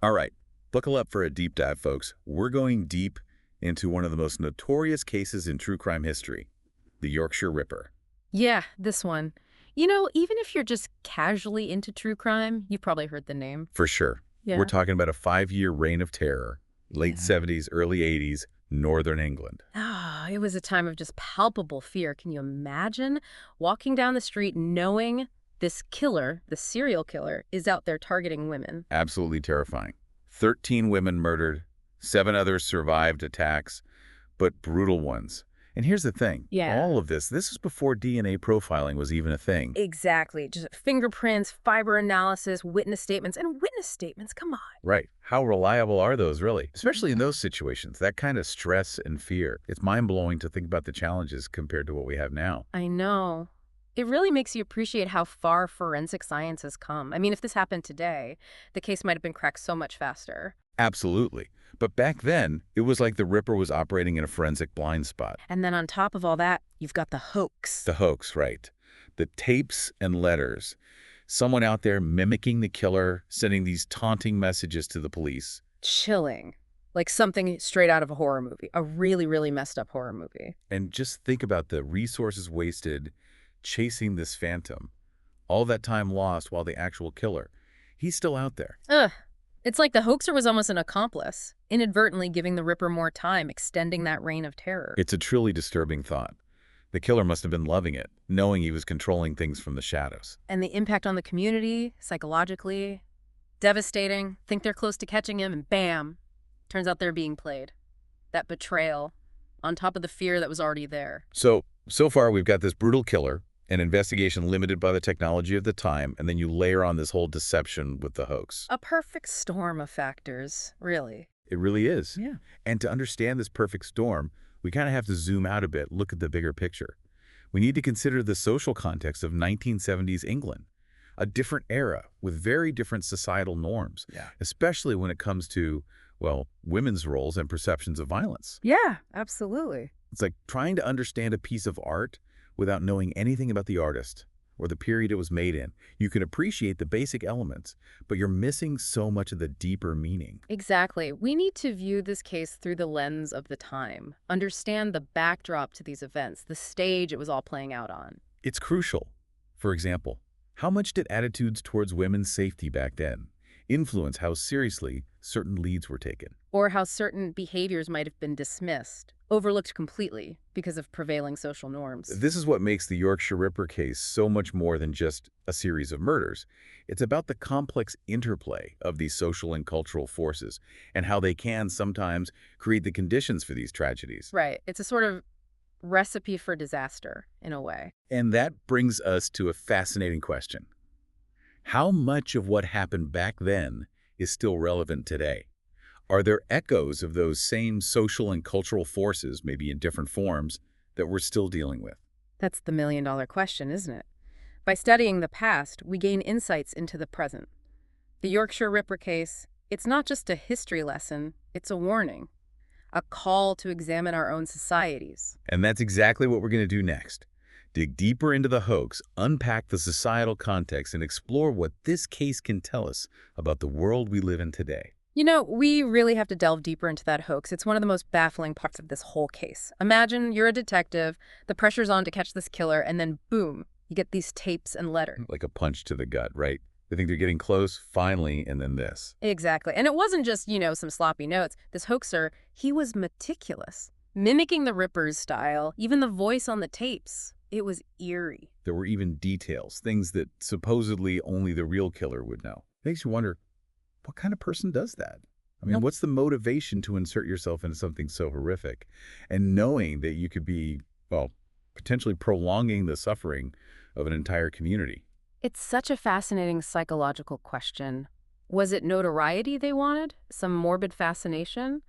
All right, buckle up for a deep dive, folks. We're going deep into one of the most notorious cases in true crime history, the Yorkshire Ripper. Yeah, this one. You know, even if you're just casually into true crime, you've probably heard the name. For sure. We're Yeah. talking about a 5-year reign of terror, late Yeah. 70s, early 80s, Northern England. Ah, it was a time of just palpable fear. Can you imagine walking down the street knowing this killer, the serial killer, is out there targeting women? Absolutely terrifying. 13 women murdered, 7 others survived attacks, but brutal ones. And here's the thing, Yeah. all of this was before DNA profiling was even a thing. Exactly. Just fingerprints, fiber analysis, witness statements, and witness statements. Come on. Right. How reliable are those, really? Especially in those situations, that kind of stress and fear. It's mind-blowing to think about the challenges compared to what we have now. I know. It really makes you appreciate how far forensic science has come. I mean, if this happened today, the case might have been cracked so much faster. Absolutely. But back then, it was like the Ripper was operating in a forensic blind spot. And then on top of all that, you've got the hoax. The hoax, right. The tapes and letters. Someone out there mimicking the killer, sending these taunting messages to the police. Chilling. Like something straight out of a horror movie. A really, really messed up horror movie. And just think about the resources wasted chasing this phantom. All that time lost while the actual killer, he's still out there. Ugh. It's like the hoaxer was almost an accomplice, inadvertently giving the Ripper more time, extending that reign of terror. It's a truly disturbing thought. The killer must have been loving it, knowing he was controlling things from the shadows. And the impact on the community, psychologically, devastating. Think they're close to catching him, and bam, turns out they're being played. That betrayal, on top of the fear that was already there. So far we've got this brutal killer, an investigation limited by the technology of the time, and then you layer on this whole deception with the hoax. A perfect storm of factors, really. It really is. Yeah. And to understand this perfect storm, we kind of have to zoom out a bit, look at the bigger picture. We need to consider the social context of 1970s England, a different era with very different societal norms, especially when it comes to, well, women's roles and perceptions of violence. Yeah, absolutely. It's like trying to understand a piece of art without knowing anything about the artist or the period it was made in. You can appreciate the basic elements, but you're missing so much of the deeper meaning. Exactly. We need to view this case through the lens of the time, understand the backdrop to these events, the stage it was all playing out on. It's crucial. For example, how much did attitudes towards women's safety back then influence how seriously certain leads were taken? Or how certain behaviors might have been dismissed, overlooked completely because of prevailing social norms. This is what makes the Yorkshire Ripper case so much more than just a series of murders. It's about the complex interplay of these social and cultural forces and how they can sometimes create the conditions for these tragedies. Right. It's a sort of recipe for disaster, in a way. And that brings us to a fascinating question. How much of what happened back then is still relevant today? Are there echoes of those same social and cultural forces, maybe in different forms, that we're still dealing with? That's the million-dollar question, isn't it? By studying the past, we gain insights into the present. The Yorkshire Ripper case, it's not just a history lesson, it's a warning, a call to examine our own societies. And that's exactly what we're going to do next. Dig deeper into the hoax, unpack the societal context, and explore what this case can tell us about the world we live in today. You know, we really have to delve deeper into that hoax. It's one of the most baffling parts of this whole case. Imagine you're a detective, the pressure's on to catch this killer, and then boom, you get these tapes and letters. Like a punch to the gut, right? They think they're getting close, finally, and then this. Exactly. And it wasn't just, some sloppy notes. This hoaxer, he was meticulous, mimicking the Ripper's style, even the voice on the tapes. It was eerie. There were even details, things that supposedly only the real killer would know. Makes you wonder, what kind of person does that? I mean, what's the motivation to insert yourself into something so horrific? And knowing that you could be, well, potentially prolonging the suffering of an entire community. It's such a fascinating psychological question. Was it notoriety they wanted? Some morbid fascination?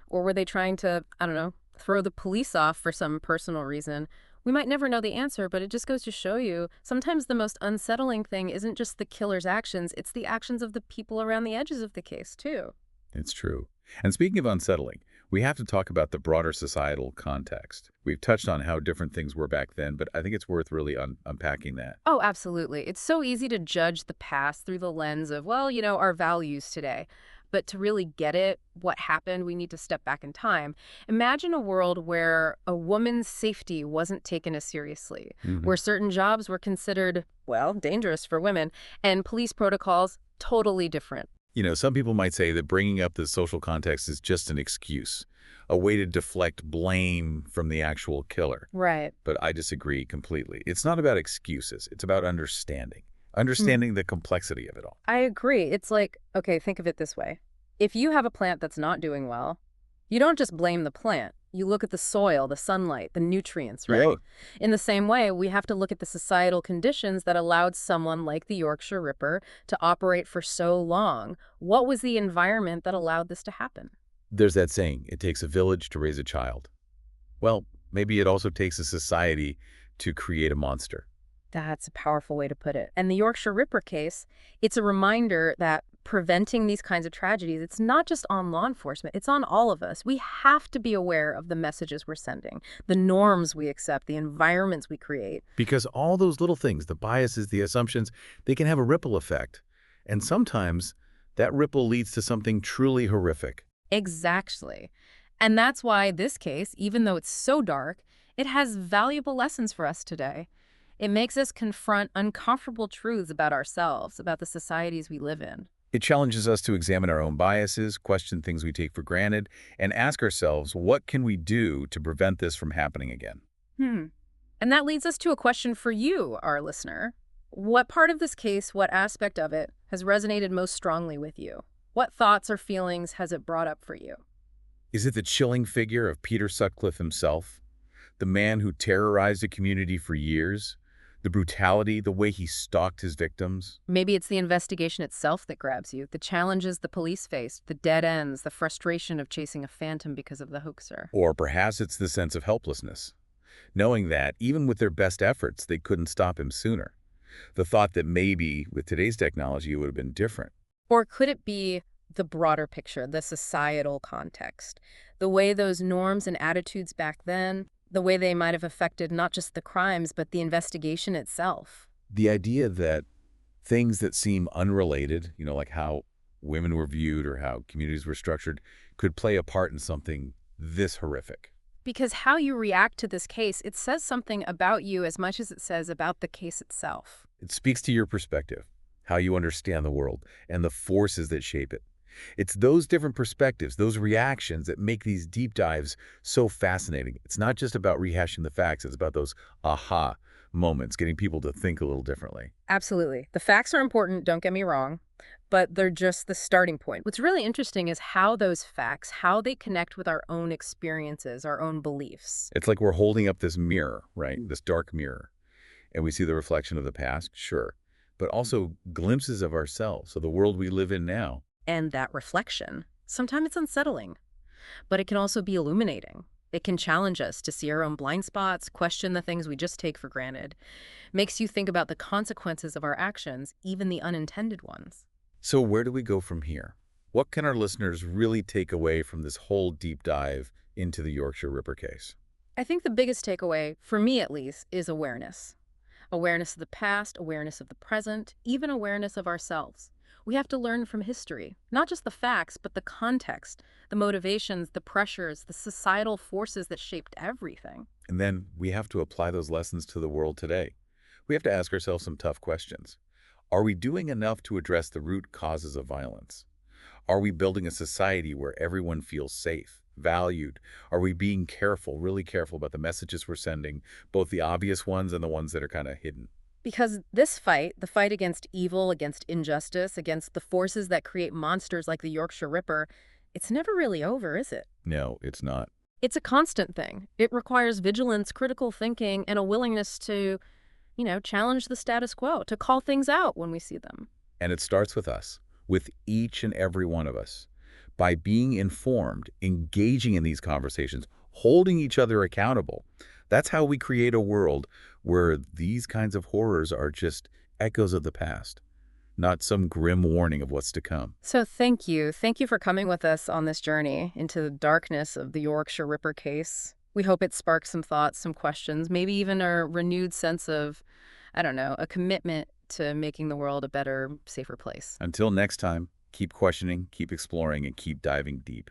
Or were they trying to, I don't know, throw the police off for some personal reason? We might never know the answer, but it just goes to show you, sometimes the most unsettling thing isn't just the killer's actions, it's the actions of the people around the edges of the case, too. It's true. And speaking of unsettling, we have to talk about the broader societal context. We've touched on how different things were back then, but I think it's worth really unpacking that. Oh, absolutely. It's so easy to judge the past through the lens of, well, our values today. but to really get it, what happened, we need to step back in time. Imagine a world where a woman's safety wasn't taken as seriously, Hmm. where certain jobs were considered, well, dangerous for women, and police protocols totally different. Some people might say that bringing up the social context is just an excuse, a way to deflect blame from the actual killer. Right. But I disagree completely. It's not about excuses. It's about understanding the complexity of it all. I agree. It's like, okay, think of it this way. If you have a plant that's not doing well, you don't just blame the plant. You look at the soil, the sunlight, the nutrients, Yeah. right? In the same way, we have to look at the societal conditions that allowed someone like the Yorkshire Ripper to operate for so long. What was the environment that allowed this to happen? There's that saying, it takes a village to raise a child. Well, maybe it also takes a society to create a monster. That's a powerful way to put it. And the Yorkshire Ripper case, it's a reminder that preventing these kinds of tragedies, it's not just on law enforcement, it's on all of us. We have to be aware of the messages we're sending, the norms we accept, the environments we create. Because all those little things, the biases, the assumptions, they can have a ripple effect. And sometimes that ripple leads to something truly horrific. Exactly. And that's why this case, even though it's so dark, it has valuable lessons for us today. It makes us confront uncomfortable truths about ourselves, about the societies we live in. It challenges us to examine our own biases, question things we take for granted, and ask ourselves, what can we do to prevent this from happening again? Hmm. And that leads us to a question for you, our listener. What part of this case, what aspect of it, has resonated most strongly with you? What thoughts or feelings has it brought up for you? Is it the chilling figure of Peter Sutcliffe himself, the man who terrorized a community for years? The brutality, the way he stalked his victims? Maybe it's the investigation itself that grabs you, the challenges the police faced, the dead ends, the frustration of chasing a phantom because of the hoaxer. Or perhaps it's the sense of helplessness, knowing that, even with their best efforts, they couldn't stop him sooner. The thought that maybe, with today's technology, it would have been different. Or could it be the broader picture, the societal context, the way those norms and attitudes back then, the way they might have affected not just the crimes, but the investigation itself? The idea that things that seem unrelated, like how women were viewed or how communities were structured, could play a part in something this horrific. Because how you react to this case, it says something about you as much as it says about the case itself. It speaks to your perspective, how you understand the world, and the forces that shape it. It's those different perspectives, those reactions that make these deep dives so fascinating. It's not just about rehashing the facts, it's about those aha moments, getting people to think a little differently. Absolutely. The facts are important, don't get me wrong, but they're just the starting point. What's really interesting is how those facts, how they connect with our own experiences, our own beliefs. It's like we're holding up this mirror, right? This dark mirror. And we see the reflection of the past, sure, but also glimpses of ourselves, of the world we live in now. And that reflection, sometimes it's unsettling, but it can also be illuminating. It can challenge us to see our own blind spots, question the things we just take for granted. Makes you think about the consequences of our actions, even the unintended ones. So where do we go from here? What can our listeners really take away from this whole deep dive into the Yorkshire Ripper case? I think the biggest takeaway, for me at least, is awareness. Awareness of the past, awareness of the present, even awareness of ourselves. We have to learn from history, not just the facts, but the context, the motivations, the pressures, the societal forces that shaped everything. And then we have to apply those lessons to the world today. We have to ask ourselves some tough questions. Are we doing enough to address the root causes of violence? Are we building a society where everyone feels safe, valued? Are we being careful, really careful about the messages we're sending, both the obvious ones and the ones that are kind of hidden? Because this fight, the fight against evil, against injustice, against the forces that create monsters like the Yorkshire Ripper, it's never really over, is it? No, it's not. It's a constant thing. It requires vigilance, critical thinking, and a willingness to, challenge the status quo, to call things out when we see them. And it starts with us, with each and every one of us. By being informed, engaging in these conversations, holding each other accountable, that's how we create a world where these kinds of horrors are just echoes of the past, not some grim warning of what's to come. So thank you. Thank you for coming with us on this journey into the darkness of the Yorkshire Ripper case. We hope it sparks some thoughts, some questions, maybe even a renewed sense of, a commitment to making the world a better, safer place. Until next time, Keep questioning, keep exploring, and keep diving deep.